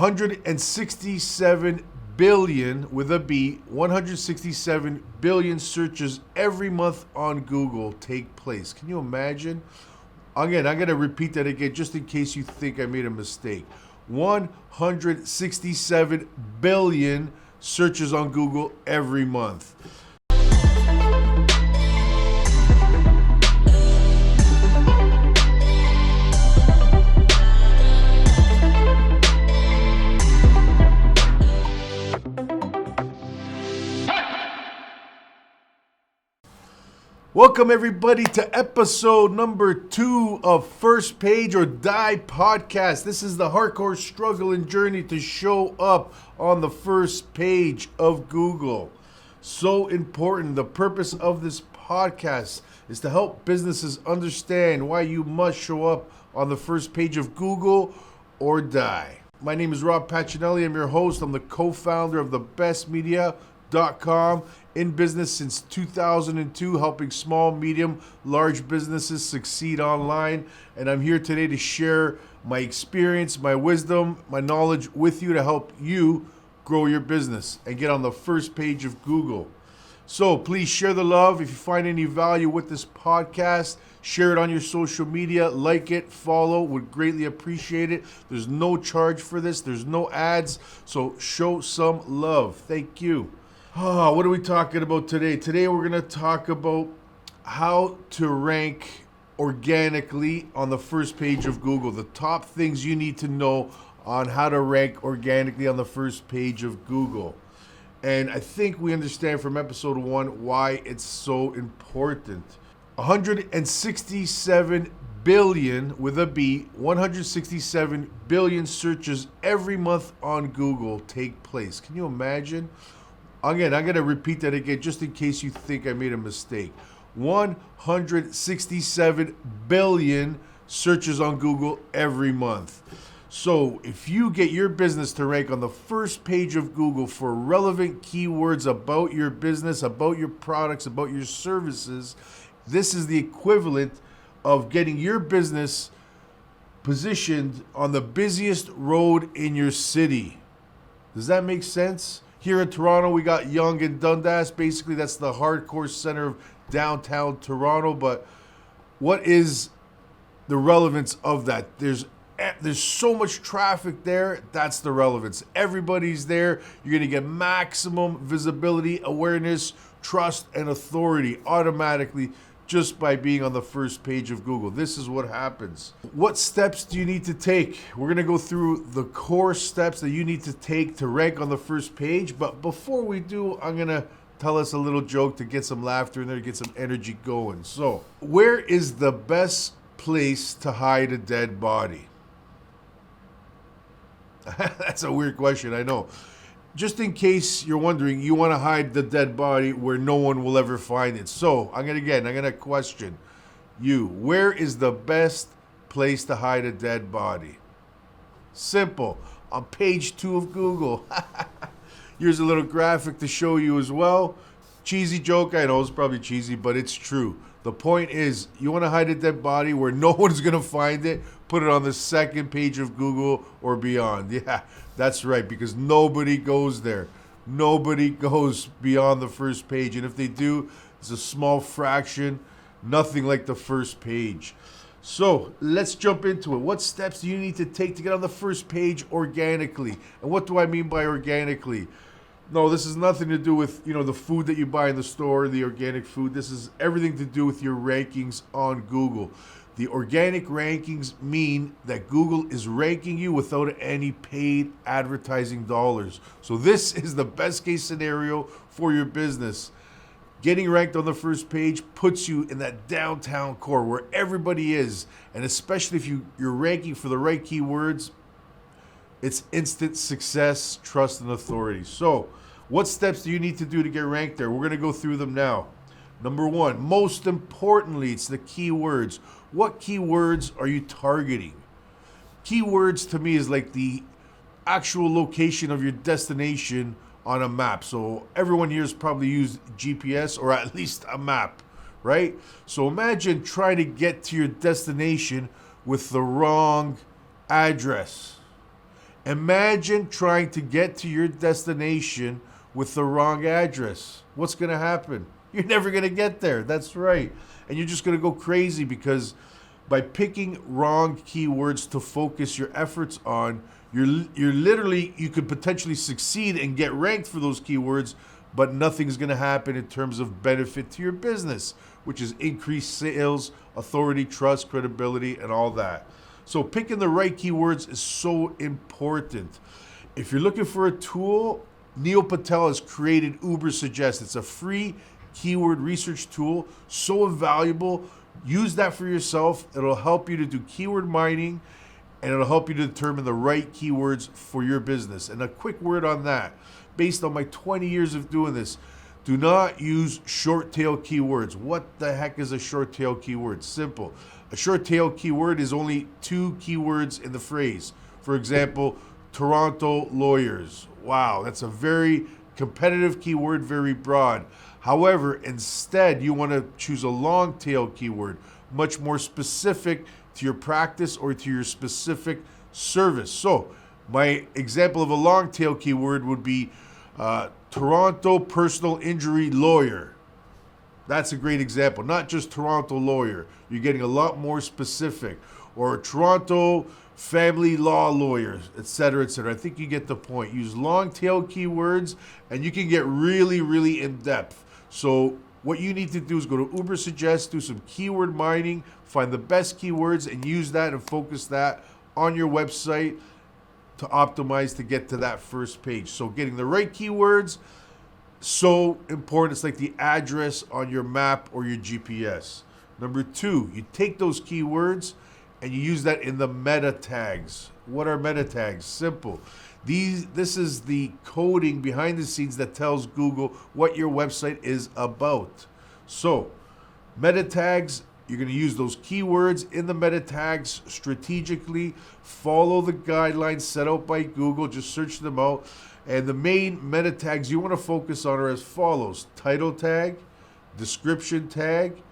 167 billion with a B, 167 billion searches every month on Google take place. Can you imagine? Again, I'm going to repeat that again just in case you think I made a mistake. 167 billion searches on Google every month. Welcome everybody to episode number 2 of First Page or Die podcast. This is the hardcore struggle and journey to show up on the first page of Google. So important. The purpose of this podcast is to help businesses understand why you must show up on the first page of Google or die. My name is Rob Pacinelli. I'm your host. I'm the co-founder of thebestmedia.com. In business since 2002, helping small, medium, large businesses succeed online. And I'm here today to share my experience, my wisdom, my knowledge with you to help you grow your business and get on the first page of Google. So please share the love. If you find any value with this podcast, share it on your social media, like it, follow, would greatly appreciate it. There's no charge for this. There's no ads. So show some love. Thank you. What are we talking about today? Today we're going to talk about how to rank organically on the first page of Google. The top things you need to know on how to rank organically on the first page of Google. And I think we understand from episode 1 why it's so important. 167 billion with a B, 167 billion searches every month on Google take place. Can you imagine? Again, I'm going to repeat that again just in case you think I made a mistake. 167 billion searches on Google every month. So if you get your business to rank on the first page of Google for relevant keywords about your business, about your products, about your services, this is the equivalent of getting your business positioned on the busiest road in your city. Does that make sense? Here in Toronto, we got Yonge and Dundas. Basically, that's the hardcore center of downtown Toronto. But what is the relevance of that? There's so much traffic there. That's the relevance. Everybody's there. You're going to get maximum visibility, awareness, trust, and authority automatically just by being on the first page of Google. This is what happens. What steps do you need to take? We're going to go through the core steps that you need to take to rank on the first page. But before we do, I'm going to tell us a little joke to get some laughter in there, to get some energy going. So, where is the best place to hide a dead body? That's a weird question, I know. Just in case you're wondering, you want to hide the dead body where no one will ever find it. So I'm going to question you. Where is the best place to hide a dead body? Simple. On page 2 of Google. Here's a little graphic to show you as well. Cheesy joke, I know it's probably cheesy, but it's true. The point is, you want to hide a dead body where no one's going to find it, put it on the second page of Google or beyond. Yeah, that's right, because nobody goes there. Nobody goes beyond the first page. And if they do, it's a small fraction, nothing like the first page. So let's jump into it. What steps do you need to take to get on the first page organically? And what do I mean by organically? No, this is nothing to do with, the food that you buy in the store, the organic food. This is everything to do with your rankings on Google. The organic rankings mean that Google is ranking you without any paid advertising dollars. So this is the best case scenario for your business. Getting ranked on the first page puts you in that downtown core where everybody is. And especially if you're ranking for the right keywords, it's instant success, trust, and authority. So what steps do you need to do to get ranked there? We're going to go through them now. Number 1, most importantly, it's the keywords. What keywords are you targeting? Keywords to me is like the actual location of your destination on a map. So everyone here has probably used GPS or at least a map, right? So imagine trying to get to your destination with the wrong address. Imagine trying to get to your destination with the wrong address. What's going to happen? You're never going to get there. That's right. And you're just going to go crazy because by picking wrong keywords to focus your efforts on, you're literally, you could potentially succeed and get ranked for those keywords, but nothing's going to happen in terms of benefit to your business, which is increased sales, authority, trust, credibility, and all that. So picking the right keywords is so important. If you're looking for a tool, Neil Patel has created Uber Suggest. It's a free keyword research tool, so invaluable. Use that for yourself. It'll help you to do keyword mining, and it'll help you to determine the right keywords for your business. And a quick word on that, based on my 20 years of doing this, do not use short tail keywords. What the heck is a short tail keyword? Simple. A short tail keyword is only 2 keywords in the phrase. For example, Toronto lawyers. Wow, that's a very competitive keyword, very broad. However, instead, you want to choose a long tail keyword, much more specific to your practice or to your specific service. So, my example of a long tail keyword would be Toronto personal injury lawyer. That's a great example. Not just Toronto lawyer. You're getting a lot more specific. Or Toronto family law lawyers, etc., etc. I think you get the point. Use long tail keywords and you can get really, really in depth. So what you need to do is go to Uber Suggest, do some keyword mining, find the best keywords and use that and focus that on your website to optimize to get to that first page. So getting the right keywords, so important. It's like the address on your map or your GPS. Number 2, you take those keywords and you use that in the meta tags. What are meta tags? Simple. This is the coding behind the scenes that tells Google what your website is about. So, meta tags, you're going to use those keywords in the meta tags strategically. Follow the guidelines set out by Google. Just search them out. And the main meta tags you want to focus on are as follows: title tag, description tag,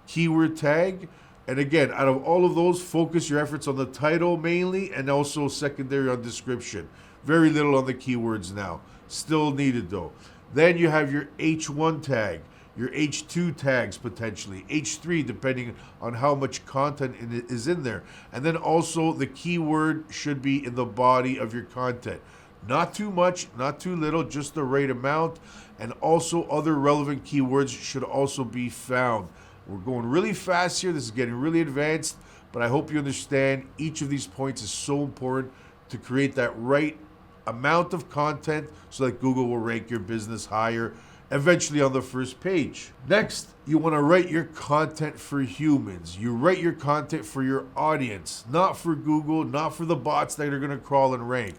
keyword tag. And again, out of all of those, focus your efforts on the title mainly and also secondary on description. Very little on the keywords now. Still needed though. Then you have your H1 tag, your H2 tags potentially, H3 depending on how much content is in there. And then also the keyword should be in the body of your content. Not too much, not too little, just the right amount. And also other relevant keywords should also be found. We're going really fast here. This is getting really advanced, but I hope you understand each of these points is so important to create that right amount of content so that Google will rank your business higher, eventually on the first page. Next, you want to write your content for humans. You write your content for your audience, not for Google, not for the bots that are going to crawl and rank.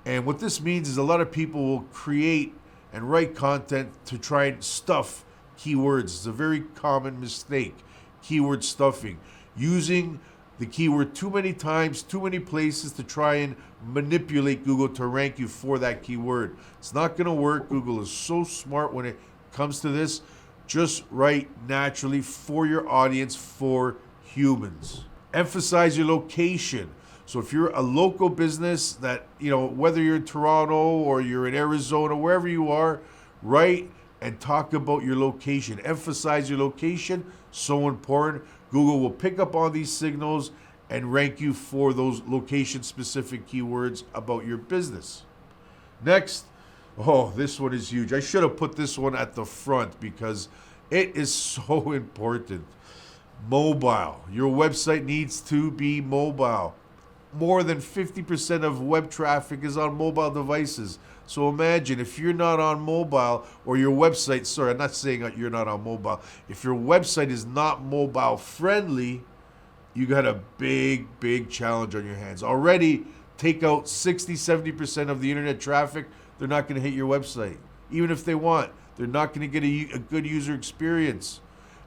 And what this means is a lot of people will create and write content to try and stuff keywords. It's a very common mistake, keyword stuffing. Using the keyword too many times, too many places to try and manipulate Google to rank you for that keyword. It's not going to work. Google is so smart when it comes to this. Just write naturally for your audience, for humans. Emphasize your location. So if you're a local business that, whether you're in Toronto or you're in Arizona, wherever you are, write and talk about your location. Emphasize your location, so important. Google will pick up on these signals and rank you for those location-specific keywords about your business. Next, this one is huge. I should have put this one at the front because it is so important. Mobile. Your website needs to be mobile. More than 50% of web traffic is on mobile devices. So imagine if you're not on mobile or your website, sorry, I'm not saying that you're not on mobile. If your website is not mobile friendly, you got a big, big challenge on your hands. Already take out 60, 70% of the internet traffic, they're not going to hit your website. Even if they want, they're not going to get a good user experience.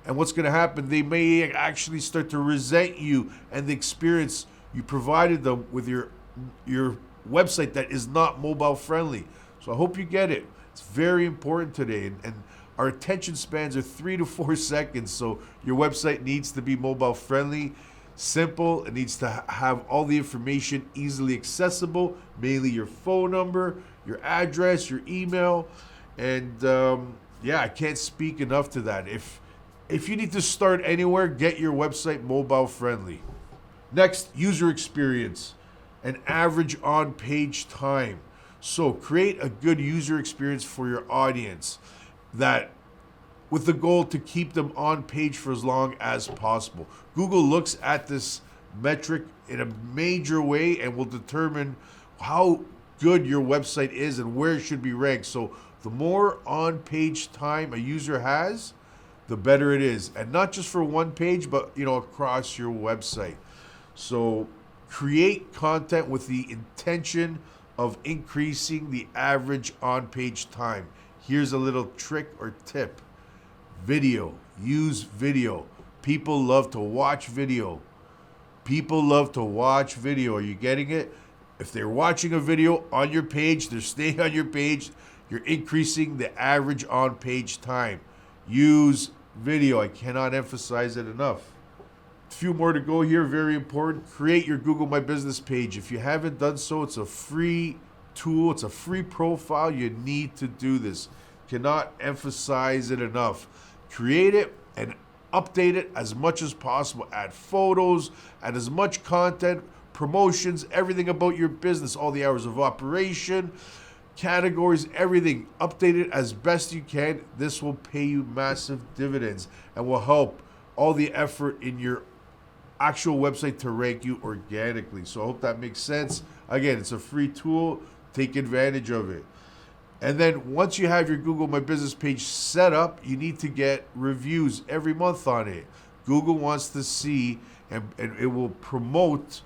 And what's going to happen, they may actually start to resent you and the experience you provided them with your website that is not mobile friendly. So I hope you get it. It's very important today. And our attention spans are 3 to 4 seconds. So your website needs to be mobile friendly. simple. It needs to have all the information easily accessible, mainly your phone number, your address, your email. And yeah, I can't speak enough to that. If you need to start anywhere, get your website mobile friendly. Next, user experience, an average on-page time. So create a good user experience for your audience that with the goal to keep them on page for as long as possible. Google looks at this metric in a major way and will determine how good your website is and where it should be ranked. So the more on-page time a user has, the better it is. And not just for one page, but across your website. So create content with the intention of increasing the average on-page time. Here's a little trick or tip. Video. Use video. People love to watch video. People love to watch video. Are you getting it? If they're watching a video on your page, they're staying on your page, you're increasing the average on-page time. Use video. I cannot emphasize it enough. A few more to go here, very important. Create your Google My Business page. If you haven't done so, it's a free tool. It's a free profile. You need to do this. Cannot emphasize it enough. Create it and update it as much as possible. Add photos, add as much content, promotions, everything about your business, all the hours of operation, categories, everything. Update it as best you can. This will pay you massive dividends and will help all the effort in your actual website to rank you organically. So I hope that makes sense. Again, it's a free tool. Take advantage of it. And then once you have your Google My Business page set up, you need to get reviews every month on it. Google wants to see, and it will promote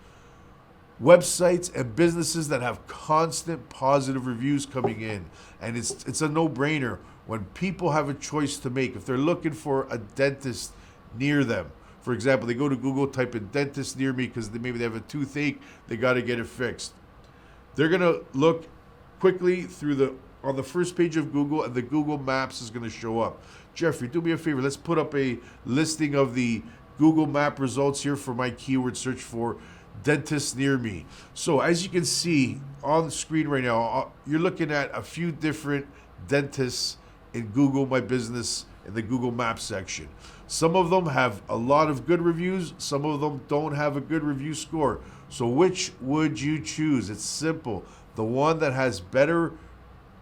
websites and businesses that have constant positive reviews coming in. And it's a no-brainer when people have a choice to make. If they're looking for a dentist near them, for example, they go to Google, type in dentist near me because maybe they have a toothache, they got to get it fixed. They're going to look quickly on the first page of Google, and the Google Maps is going to show up. Jeffrey, do me a favor. Let's put up a listing of the Google Map results here for my keyword search for dentist near me. So as you can see on the screen right now, you're looking at a few different dentists in Google My Business in the Google Maps section. Some of them have a lot of good reviews. Some of them don't have a good review score. So which would you choose? It's simple. The one that has better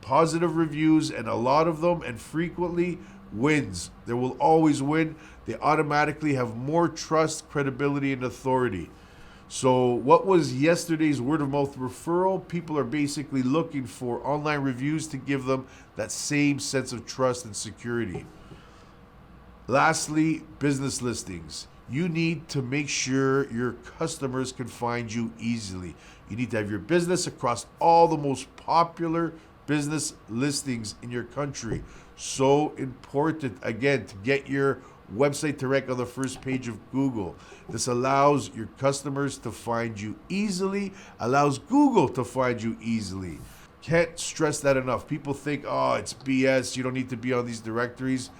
positive reviews and a lot of them and frequently wins. They will always win. They automatically have more trust, credibility, and authority. So what was yesterday's word of mouth referral? People are basically looking for online reviews to give them that same sense of trust and security. Lastly, business listings. You need to make sure your customers can find you easily. You need to have your business across all the most popular business listings in your country. So important, again, to get your website to rank on the first page of Google. This allows your customers to find you easily, allows Google to find you easily. Can't stress that enough. People think, oh, it's BS, you don't need to be on these directories.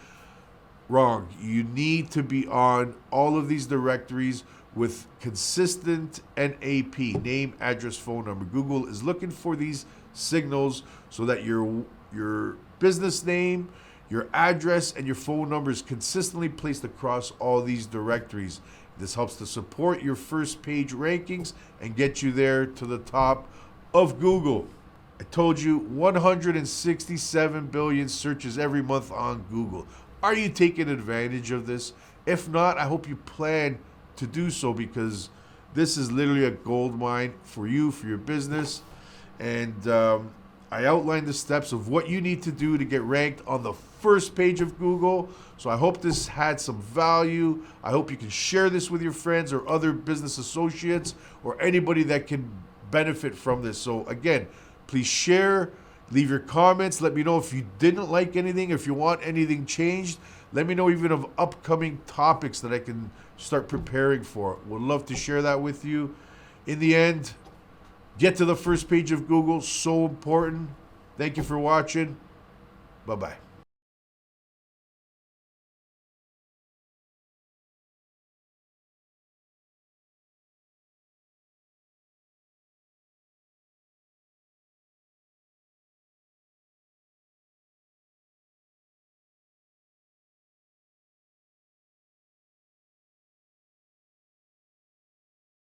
Wrong. You need to be on all of these directories with consistent NAP, name, address, phone number. Google is looking for these signals so that your business name, your address, and your phone number is consistently placed across all these directories. This helps to support your first page rankings and get you there to the top of Google. I told you 167 billion searches every month on Google. Are you taking advantage of this? If not, I hope you plan to do so because this is literally a gold mine for you, for your business. And I outlined the steps of what you need to do to get ranked on the first page of Google. So I hope this had some value. I hope you can share this with your friends or other business associates or anybody that can benefit from this. So again, please share, leave your comments. Let me know if you didn't like anything, if you want anything changed. Let me know even of upcoming topics that I can start preparing for. Would love to share that with you. In the end, get to the first page of Google. So important. Thank you for watching. Bye-bye.